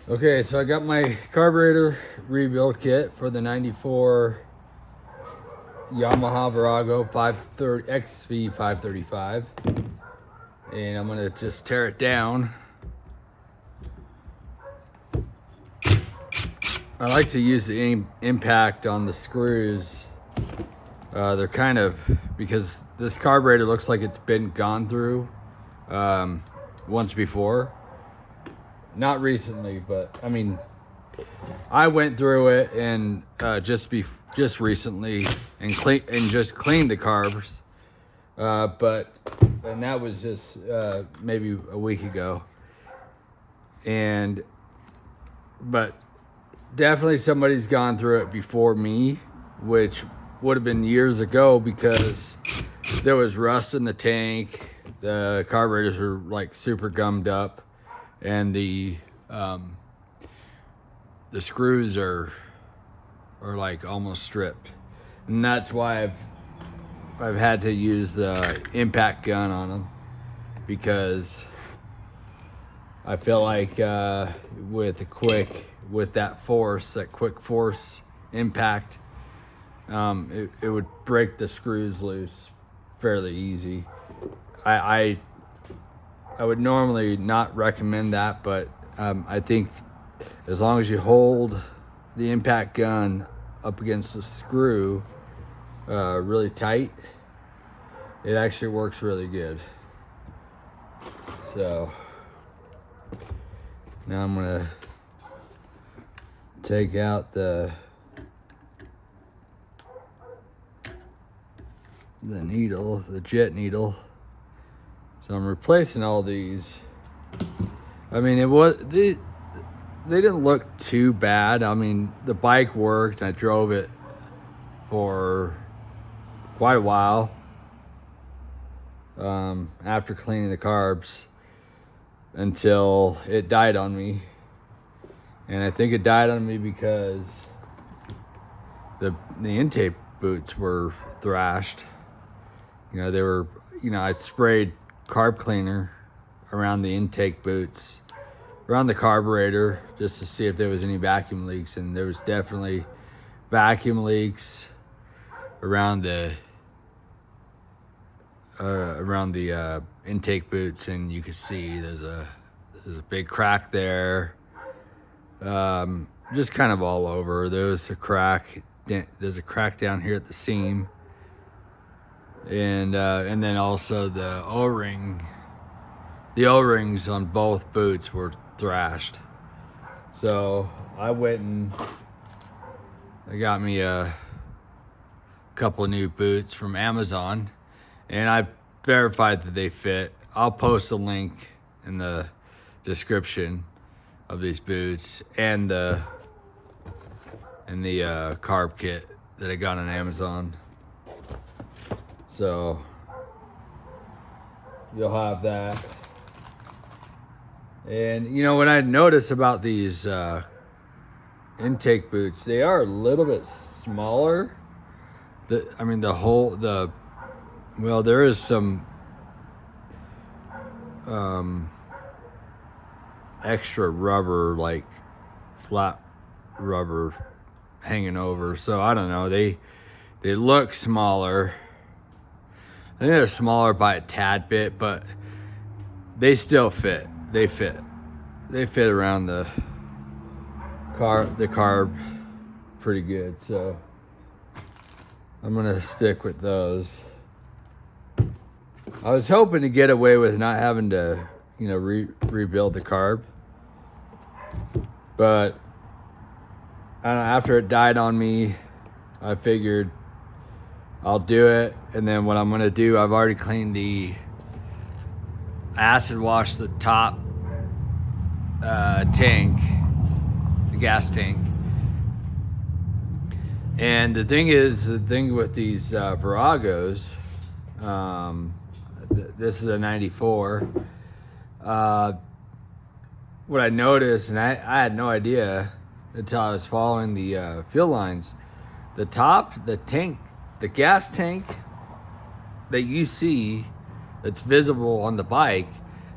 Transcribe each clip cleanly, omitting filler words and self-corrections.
Okay, so I got my carburetor rebuild kit for the 94 Yamaha Virago xv535, and I'm gonna just tear it down. I like to use the impact on the screws. They're kind of, because this carburetor looks like it's been gone through once before. Not recently, but I mean, I went through it and just recently and just cleaned the carbs, and that was just maybe a week ago. But definitely somebody's gone through it before me, which would have been years ago, because there was rust in the tank. The carburetors were like super gummed up, and the screws are like almost stripped, and that's why I've had to use the impact gun on them, because I feel like with that quick force impact, it would break the screws loose fairly easy. I would normally not recommend that, but I think as long as you hold the impact gun up against the screw really tight, it actually works really good. So now I'm gonna take out the needle, the jet needle. So I'm replacing all these. I mean, they didn't look too bad. I mean, the bike worked. I drove it for quite a while after cleaning the carbs, until it died on me. And I think it died on me because the intake boots were thrashed. You know, they were, I sprayed carb cleaner around the intake boots, around the carburetor, just to see if there was any vacuum leaks, and there was definitely vacuum leaks around the intake boots, and you could see there's a big crack there, just kind of all over. There's a crack down here at the seam, and then also the O-rings on both boots were thrashed. So I went and I got me a couple of new boots from Amazon, and I verified that they fit. I'll post a link in the description of these boots and the carb kit that I got on Amazon. So you'll have that. And what I noticed about these intake boots, they are a little bit smaller. There is some extra rubber, like flat rubber hanging over. So I don't know, they look smaller. I think they're smaller by a tad bit, but they still fit. They fit around the carb pretty good. So I'm gonna stick with those. I was hoping to get away with not having to, rebuild the carb, but I don't know, after it died on me, I figured I'll do it. And then what I'm gonna do, I've already cleaned acid wash the top tank, the gas tank. And the thing with these Viragos, this is a 94. What I noticed, and I had no idea until I was following the fuel lines, the gas tank that you see that's visible on the bike,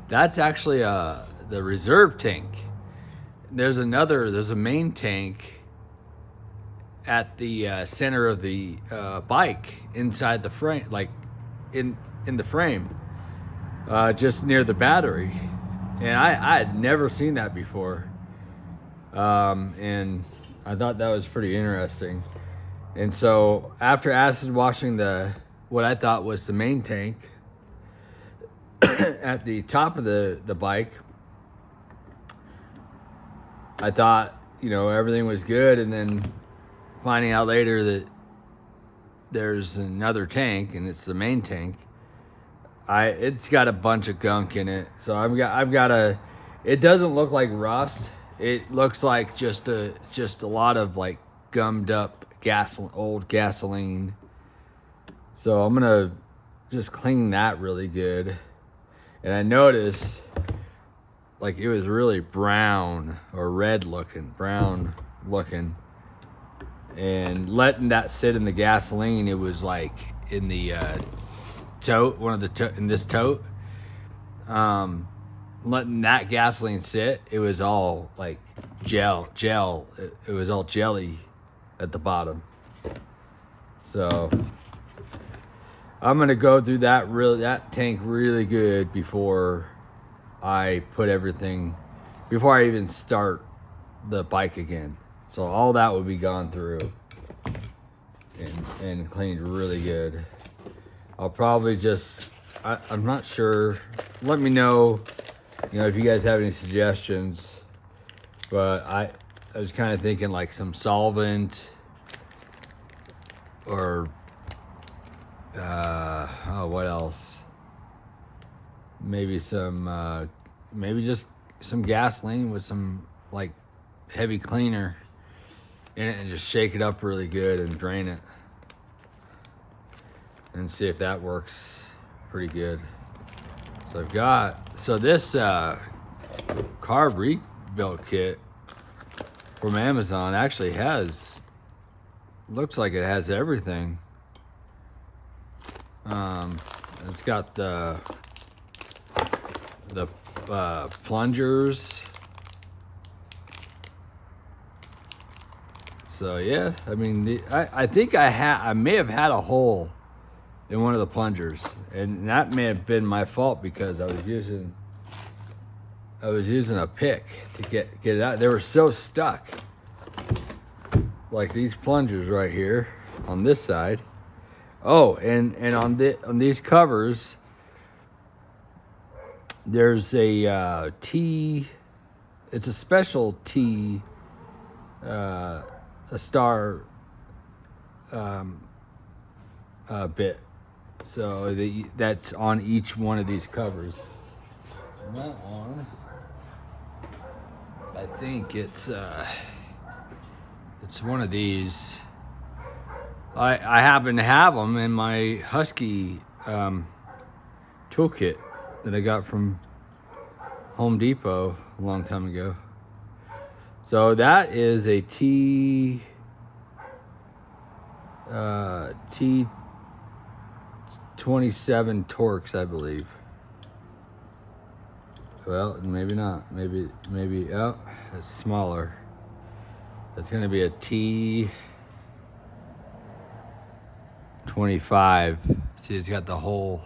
that's actually the reserve tank. there's a main tank at the center of the bike inside the frame, like in the frame, just near the battery. And I had never seen that before. And I thought that was pretty interesting. And so after acid washing what I thought was the main tank at the top of the bike, I thought, everything was good. And then finding out later that there's another tank, and it's the main tank. It's got a bunch of gunk in it. So I've got it doesn't look like rust. It looks like just a lot of like gummed up old gasoline. So I'm gonna just clean that really good. And I noticed like it was really brown looking. And letting that sit in the gasoline, it was like in the tote, in this tote. Letting that gasoline sit, it was all like gel. It was all jelly at the bottom. So I'm gonna go through that tank really good before I even start the bike again. So all that would be gone through and cleaned really good. I'll probably I'm not sure. Let me know, if you guys have any suggestions. But I was kind of thinking like some solvent or, what else? Maybe maybe just some gasoline with some like heavy cleaner in it and just shake it up really good and drain it and see if that works pretty good. So this carb rebuild kit from Amazon actually looks like it has everything. It's got the plungers. So yeah, I mean, I think I may have had a hole in one of the plungers, and that may have been my fault because I was using a pick to get it out. They were so stuck. Like these plungers right here on this side. Oh, and on these covers, there's a T. It's a special T. A star bit, so that's on each one of these covers. That one, I think it's one of these. I happen to have them in my Husky toolkit that I got from Home Depot a long time ago. So that is a T27 Torx, I believe. Well, maybe not. Maybe. Oh, it's smaller. It's going to be a T25. See, it's got the hole.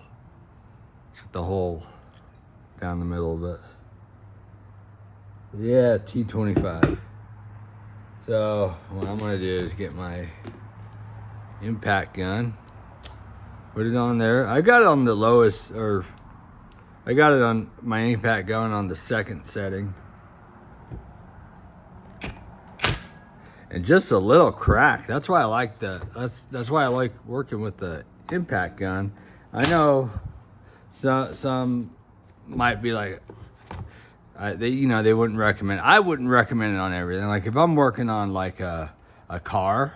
Down the middle of it. Yeah, T25. So what I'm gonna do is get my impact gun, put it on there. I got it on the lowest, or I got it on my impact gun on the second setting. And just a little crack. That's why I like that's why I like working with the impact gun. I know some might be like, they wouldn't recommend. I wouldn't recommend it on everything. Like if I'm working on like a car,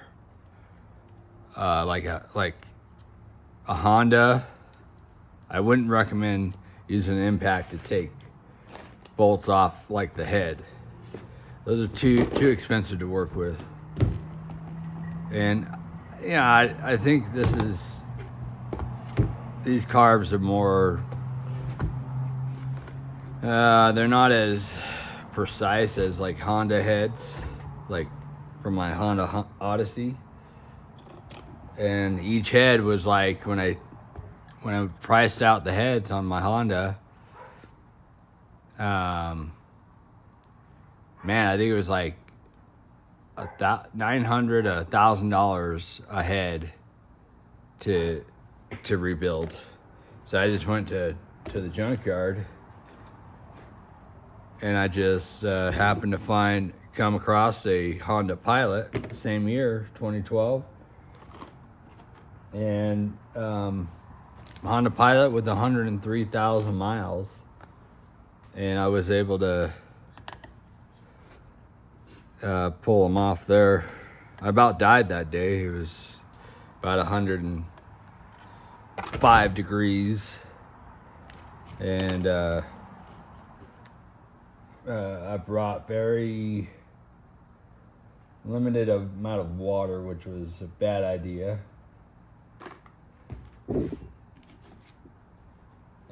like a Honda, I wouldn't recommend using an impact to take bolts off like the head. Those are too expensive to work with. And I think these carbs are more. They're not as precise as like Honda heads, like from my Honda Odyssey. And each head was like, when I priced out the heads on my Honda, man, I think it was like $900, $1,000 a head to rebuild. So I just went to the junkyard, and I just happened to come across a Honda Pilot, same year, 2012, and Honda Pilot with 103,000 miles, and I was able to pull them off there. I about died that day. It was about 105 degrees, and I brought very limited amount of water, which was a bad idea.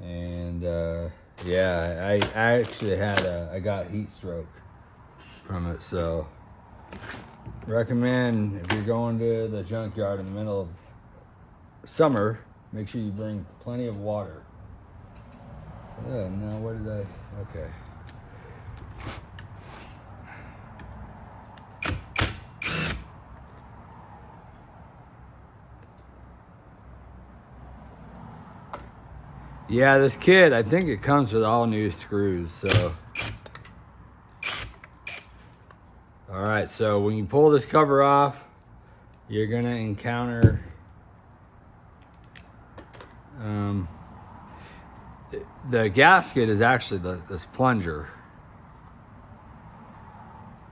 And yeah, I actually I got heat stroke from it. So recommend, if you're going to the junkyard in the middle of summer, make sure you bring plenty of water. Now what did okay. Yeah, this kit, I think it comes with all new screws, so. All right, so when you pull this cover off, you're gonna encounter the gasket is actually this plunger,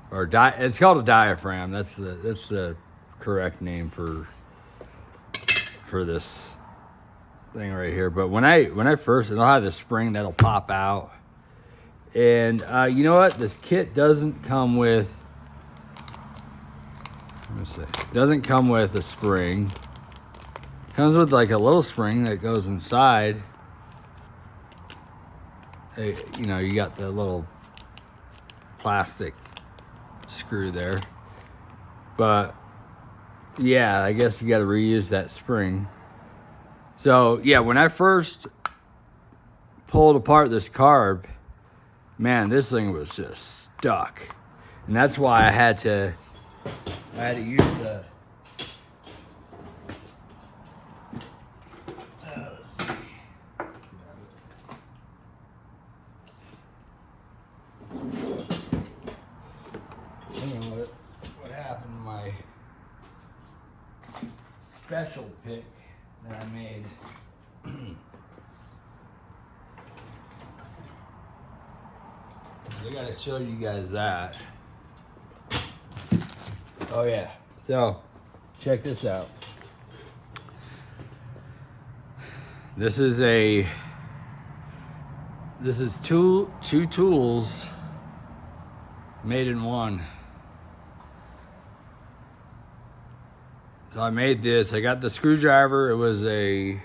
or it's called a diaphragm. That's the correct name for this thing right here. But when I first, it'll have this spring that'll pop out, and you know what? This kit doesn't come with. Let me see. Doesn't come with a spring. It comes with like a little spring that goes inside. You know, you got the little plastic screw there. But yeah, I guess you got to reuse that spring. So yeah, when I first pulled apart this carb, man, this thing was just stuck. And that's why I had to use the let's see. I don't know what happened to my special pick that I made. I gotta show you guys that. Oh yeah, so check this out. This is two tools made in one. So I made this. I got the screwdriver. It was a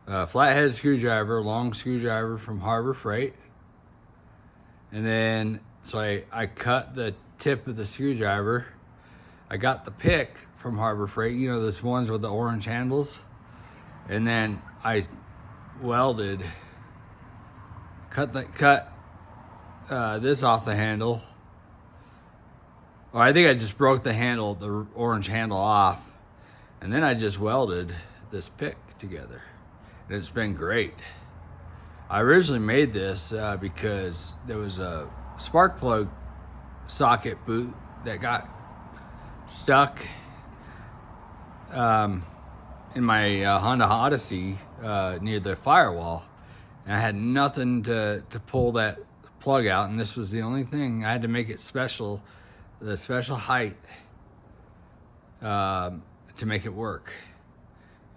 flathead screwdriver, long screwdriver from Harbor Freight. And then, so I cut the tip of the screwdriver. I got the pick from Harbor Freight, you know, those ones with the orange handles. And then I welded, cut this off the handle. Or I think I just broke the handle, the orange handle off. And then I just welded this pick together. And it's been great. I originally made this because there was a spark plug socket boot that got stuck in my Honda Odyssey near the firewall. And I had nothing to pull that plug out, and this was the only thing. I had to make it special, the special height to make it work.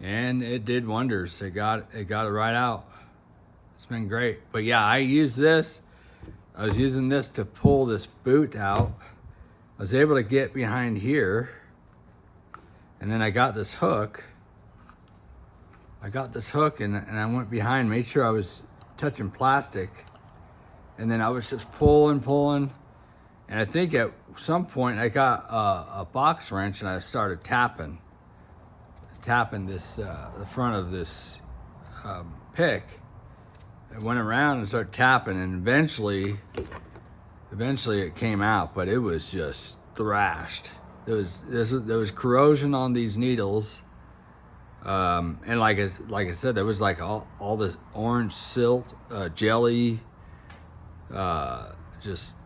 And it did wonders. It got it right out. It's been great. But yeah, I used this. I was using this to pull this boot out. I was able to get behind here. And then I got this hook. And I went behind, made sure I was touching plastic. and then I was just pulling, and I think at some point I got a box wrench and I started tapping this the front of this pick. I went around and started tapping, and eventually it came out, but it was just thrashed. There was corrosion on these needles, and like I said, there was like all the orange silt, jelly, just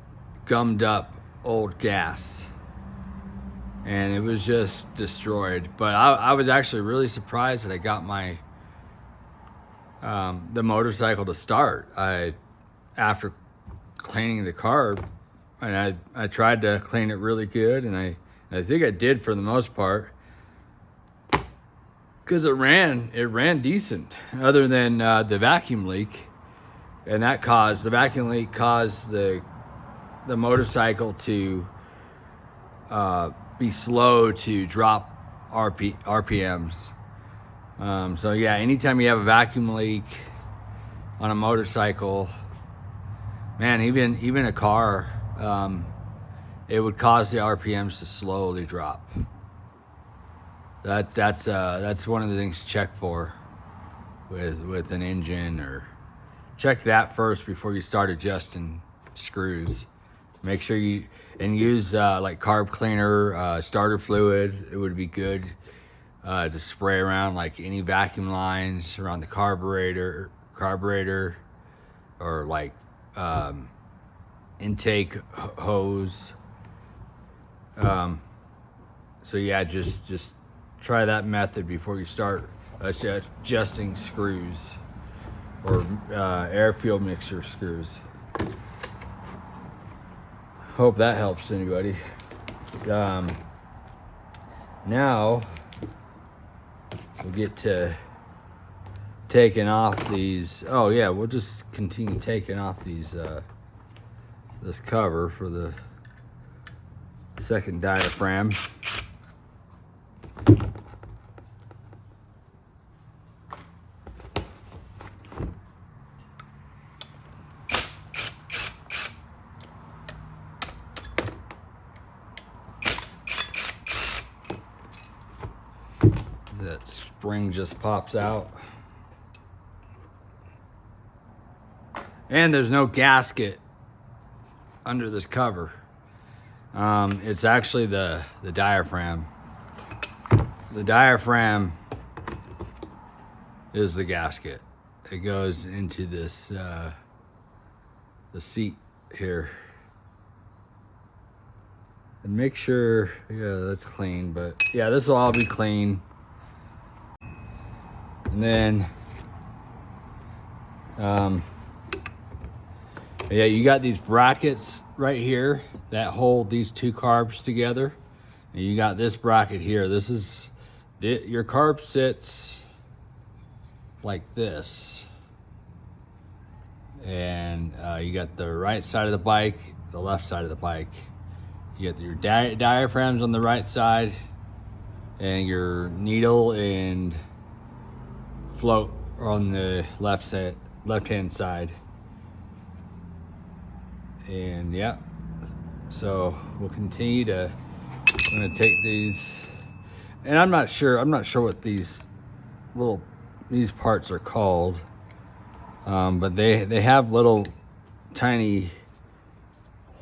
gummed up old gas, and it was just destroyed. But I was actually really surprised that I got my the motorcycle to start. After cleaning the carb, and I tried to clean it really good, and I think I did for the most part, because it ran decent, other than the vacuum leak, and the vacuum leak caused the motorcycle to be slow to drop RPMs. So yeah, anytime you have a vacuum leak on a motorcycle, man, even a car, it would cause the RPMs to slowly drop. That's one of the things to check for with an engine, or check that first before you start adjusting screws. Make sure you use like carb cleaner, starter fluid. It would be good to spray around like any vacuum lines around the carburetor, or like intake hose. So yeah, just try that method before you start adjusting screws, or air fuel mixture screws. Hope that helps anybody. Now we'll get to taking off these. Oh yeah, we'll just continue taking off these this cover for the second diaphragm. That spring just pops out. And there's no gasket under this cover. It's actually the diaphragm. The diaphragm is the gasket. It goes into this the seat here. And make sure, yeah, that's clean, but yeah, this will all be clean. And then yeah, you got these brackets right here that hold these two carbs together, and you got this bracket here. This is your carb sits like this, and you got the right side of the bike, the left side of the bike. You got your diaphragms on the right side, and your needle and float on the left-hand side. And yeah, so we'll continue to, I'm gonna take these, and I'm not sure what these parts are called, but they have little tiny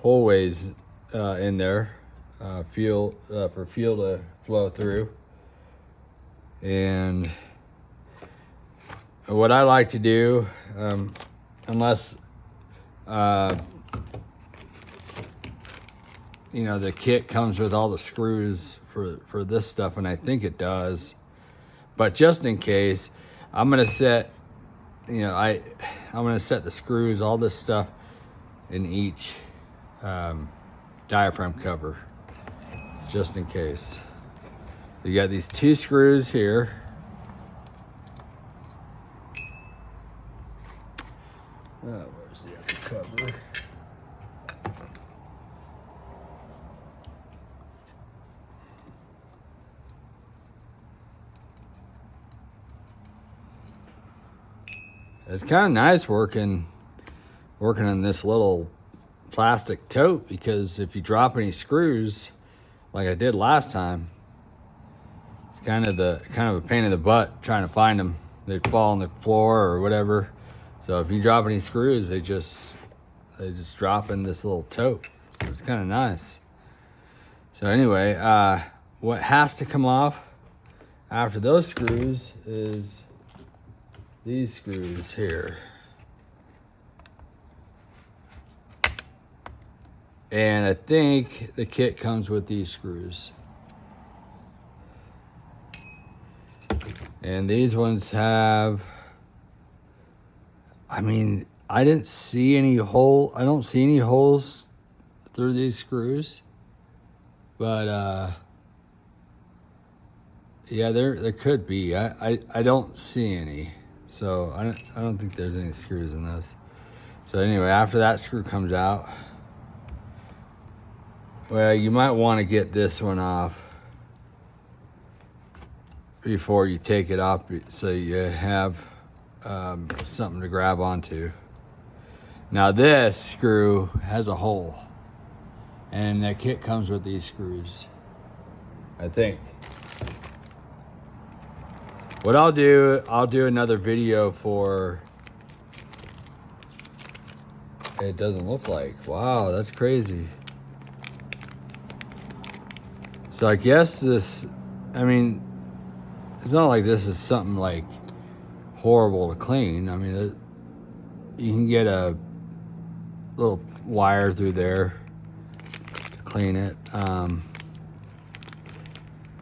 holeways in there, for fuel to flow through. And what I like to do, unless you know, the kit comes with all the screws for this stuff, and I think it does, but just in case, I'm gonna set, you know, I'm gonna set the screws, all this stuff, in each diaphragm cover, just in case. You got these two screws here. Where's the other cover? It's kind of nice working working on this little plastic tote, because if you drop any screws like I did last time, it's kind of a pain in the butt trying to find them. They'd fall on the floor or whatever. So if you drop any screws, they just drop in this little tote. So it's kind of nice. So anyway, what has to come off after those screws is these screws here. And I think the kit comes with these screws. And these ones have, I mean, I don't see any holes through these screws. But yeah, there could be. I don't see any. So I don't think there's any screws in this. So anyway, after that screw comes out, well, you might want to get this one off before you take it off, so you have something to grab onto. Now this screw has a hole, and that kit comes with these screws, I think. What I'll do another video for, it doesn't look like, wow, that's crazy. So I guess this, I mean, it's not like this is something like horrible to clean. I mean, you can get a little wire through there to clean it.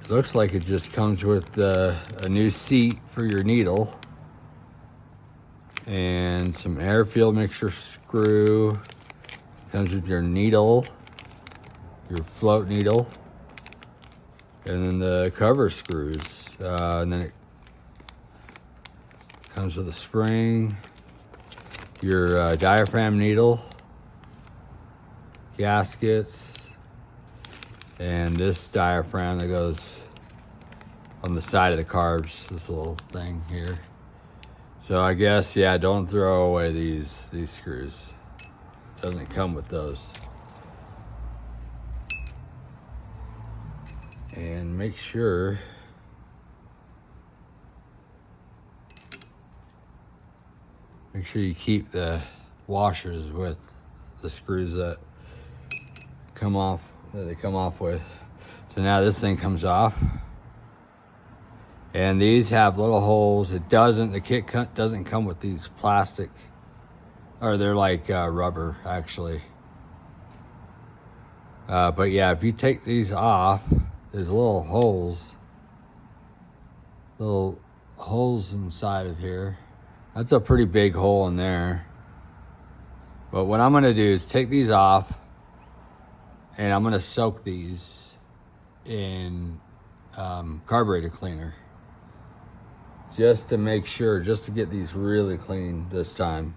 It looks like it just comes with a new seat for your needle and some air field mixture screw. Comes with your needle, your float needle, and then the cover screws. And then it comes with a spring, your diaphragm needle, gaskets, and this diaphragm that goes on the side of the carbs, this little thing here. So I guess, yeah, don't throw away these screws. Doesn't come with those. And make sure you keep the washers with the screws that they come off with. So now this thing comes off, and these have little holes. The kit doesn't come with these plastic, or they're like rubber actually. But yeah, if you take these off, there's little holes inside of here. That's a pretty big hole in there. But what I'm gonna do is take these off, and I'm gonna soak these in carburetor cleaner, just to make sure, just to get these really clean this time.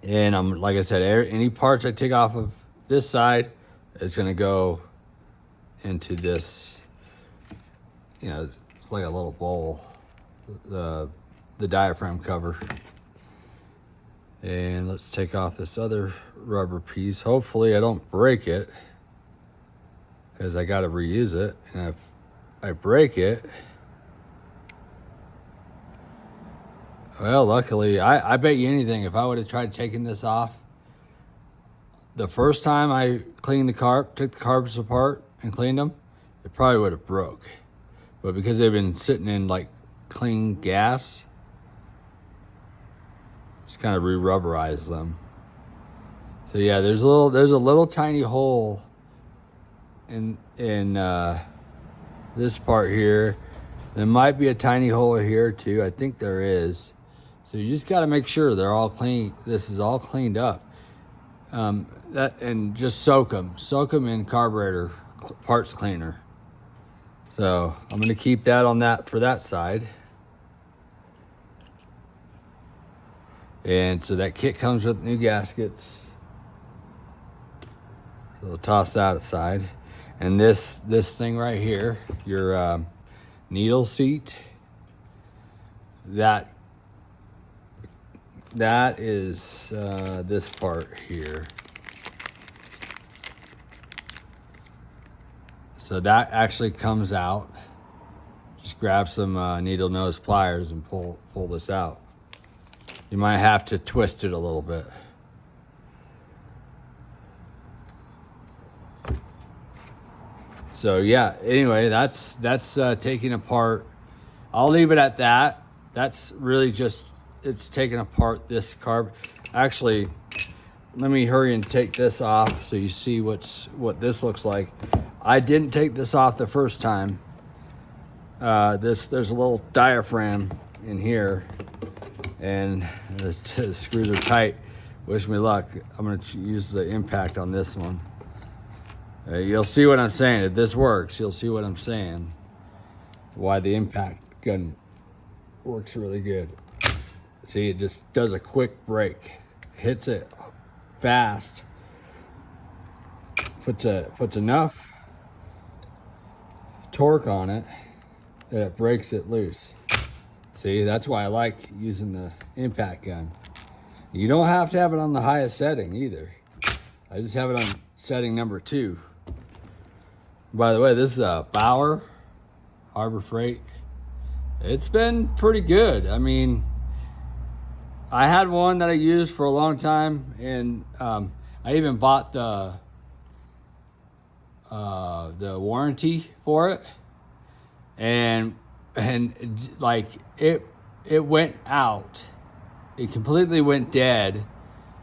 And like I said, any parts I take off of this side is gonna go into this, you know, it's like a little bowl, the diaphragm cover. And let's take off this other rubber piece. Hopefully I don't break it, because I got to reuse it. And if I break it, well, luckily, I bet you anything, if I would have tried taking this off, the first time I cleaned took the carbs apart and cleaned them, it probably would have broke. But because they've been sitting in like clean gas, it's kind of re-rubberized them. So yeah, there's a little tiny hole in this part here. There might be a tiny hole here too. I think there is. So you just got to make sure they're all clean. This is all cleaned up. And just soak them in carburetor parts cleaner. So I'm gonna keep that on for that side. And so that kit comes with new gaskets. So we'll toss that aside. And this thing right here, your needle seat, that that is this part here. So that actually comes out. Just grab some needle nose pliers and pull this out. You might have to twist it a little bit. So yeah, anyway, that's taking apart. I'll leave it at that. That's really just, it's taking apart this carb. Actually, let me hurry and take this off so you see what this looks like. I didn't take this off the first time. There's a little diaphragm in here, and the screws are tight. Wish me luck. I'm gonna use the impact on this one. You'll see what I'm saying. If this works, you'll see what I'm saying. Why the impact gun works really good. See, it just does a quick break. Hits it fast. Puts enough torque on it that it breaks it loose. See, that's why I like using the impact gun. You don't have to have it on the highest setting either. I just have it on setting number 2. By the way, this is a Bauer Harbor Freight. It's been pretty good. I mean, I had one that I used for a long time, and I even bought the warranty for it, and like it went out. It completely went dead.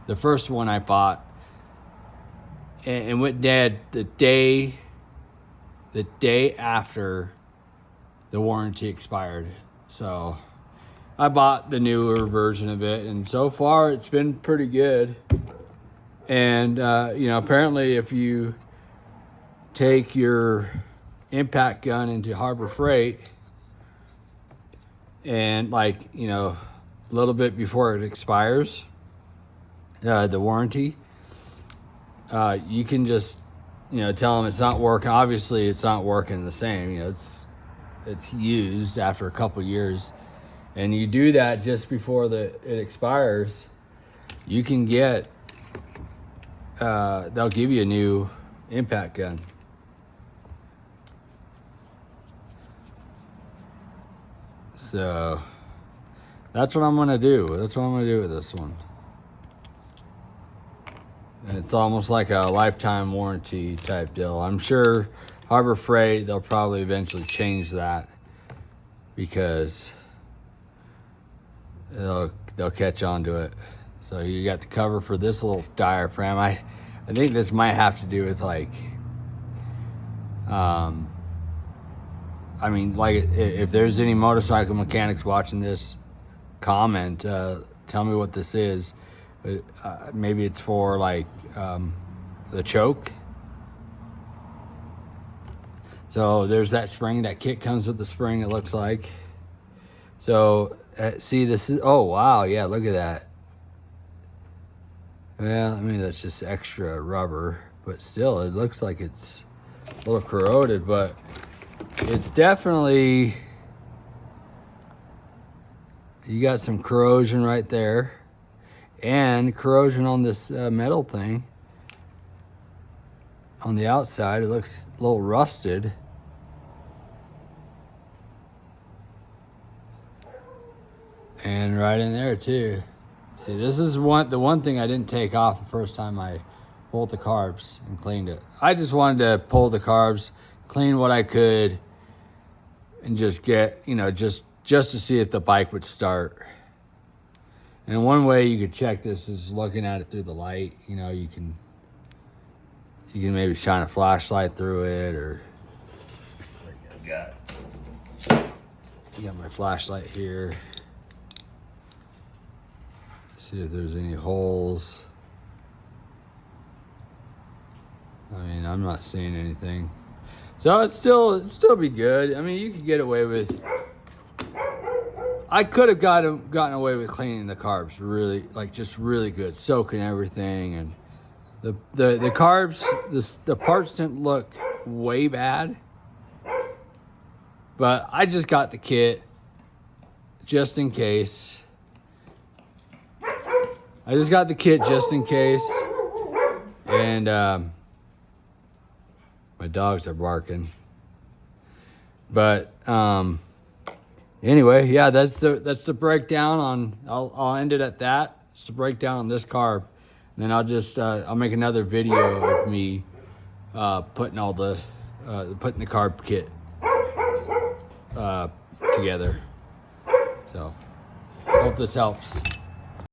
The first one I bought, and went dead the day after the warranty expired. So I bought the newer version of it, and so far it's been pretty good. And you know, apparently if you take your impact gun into Harbor Freight and, like, you know, a little bit before it expires, the warranty, you can just, you know, tell them it's not working. Obviously it's not working the same, you know, it's used after a couple years, and you do that just before it expires, you can get, they'll give you a new impact gun. So that's what I'm gonna do. That's what I'm gonna do with this one. And it's almost like a lifetime warranty type deal. I'm sure Harbor Freight, they'll probably eventually change that, because they'll catch on to it. So you got the cover for this little diaphragm. I think this might have to do with, like, I mean, like, if there's any motorcycle mechanics watching this, comment, tell me what this is. Maybe it's for, like, the choke. So there's that spring. That kit comes with the spring, it looks like. So see, this is, oh wow, yeah, look at that. Well, I mean, that's just extra rubber, but still, it looks like it's a little corroded, but it's definitely, you got some corrosion right there, and corrosion on this metal thing on the outside. It looks a little rusted. And right in there too. See, this is the one thing I didn't take off the first time I pulled the carbs and cleaned it. I just wanted to pull the carbs, clean what I could, and just get, you know, just to see if the bike would start. And one way you could check this is looking at it through the light. You know, you can maybe shine a flashlight through it, or I got my flashlight here. See if there's any holes. I mean, I'm not seeing anything. So it'd still be good. I mean, you could get away with, I could have gotten away with cleaning the carbs really, like, just really good, soaking everything, and the carbs, the parts didn't look way bad, but I just got the kit just in case. I just got the kit just in case. And my dogs are barking. But anyway, yeah, that's the breakdown on. I'll end it at that. It's the breakdown on this carb, and then I'll just I'll make another video of me putting all the putting the carb kit together. So hope this helps.